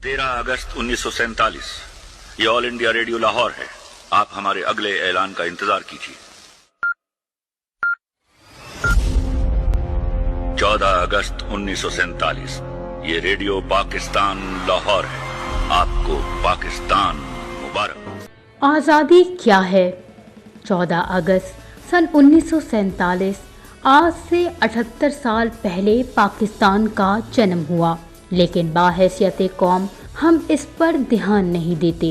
13 अगस्त 1947 ये all India radio Lahore है। आप हमारे अगले ऐलान का इंतजार कीजिए। 14 अगस्त 1947 ये रेडियो पाकिस्तान लाहौर है। आपको पाकिस्तान मुबारक। आज़ादी क्या है? 14 अगस्त सन 1947 आज से 78 साल पहले पाकिस्तान का जन्म हुआ, लेकिन बाहैसियत कौम हम इस पर ध्यान नहीं देते।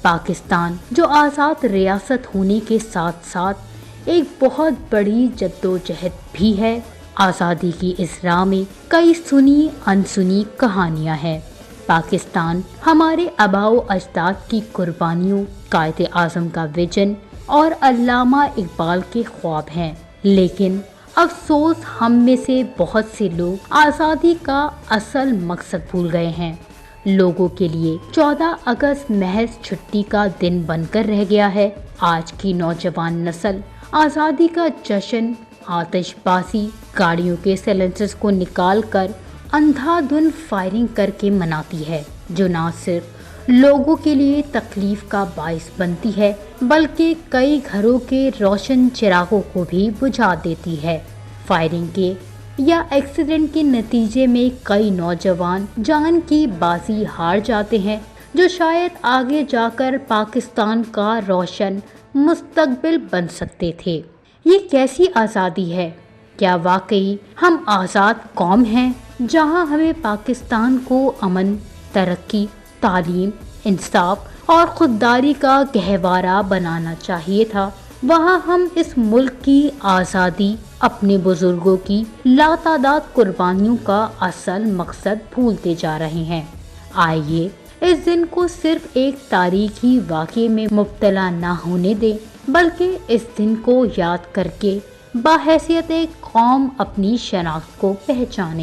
पाकिस्तान जो आज़ाद रियासत होने के साथ साथ एक बहुत बड़ी जद्दोजहद भी है। आज़ादी की इस राह में कई सुनी अनसुनी कहानियाँ हैं। पाकिस्तान हमारे आबाओ अजदाद की कुर्बानियों, कायदे आज़म का विजन और अल्लामा इकबाल के ख्वाब हैं। लेकिन अफसोस हम में से बहुत से लोग आज़ादी का असल मकसद भूल गए हैं। लोगों के लिए 14 अगस्त महज छुट्टी का दिन बनकर रह गया है। आज की नौजवान नस्ल आज़ादी का जश्न आतिशबाजी, गाड़ियों के साइलेंसर्स को निकालकर अंधाधुंध फायरिंग करके मनाती है, जो न सिर्फ लोगों के लिए तकलीफ का बाइस बनती है बल्कि कई घरों के रोशन चिरागों को भी बुझा देती है। फायरिंग के या एक्सीडेंट के नतीजे में कई नौजवान जान की बाजी हार जाते हैं, जो शायद आगे जाकर पाकिस्तान का रोशन मुस्तकबिल बन सकते थे। ये कैसी आज़ादी है? क्या वाकई हम आज़ाद कौम हैं, जहां हमें पाकिस्तान को अमन, तरक्की, तालीम, इंसाफ और खुददारी का गहवारा बनाना चाहिए था? वहाँ हम इस मुल्क की आज़ादी, अपने बुजुर्गों की लातादाद कुर्बानियों का असल मकसद भूलते जा रहे हैं। आइए इस दिन को सिर्फ एक तारीखी वाक़े में मुब्तला ना होने दें, बल्कि इस दिन को याद करके बाहैसियत कौम अपनी शनाख्त को पहचानें।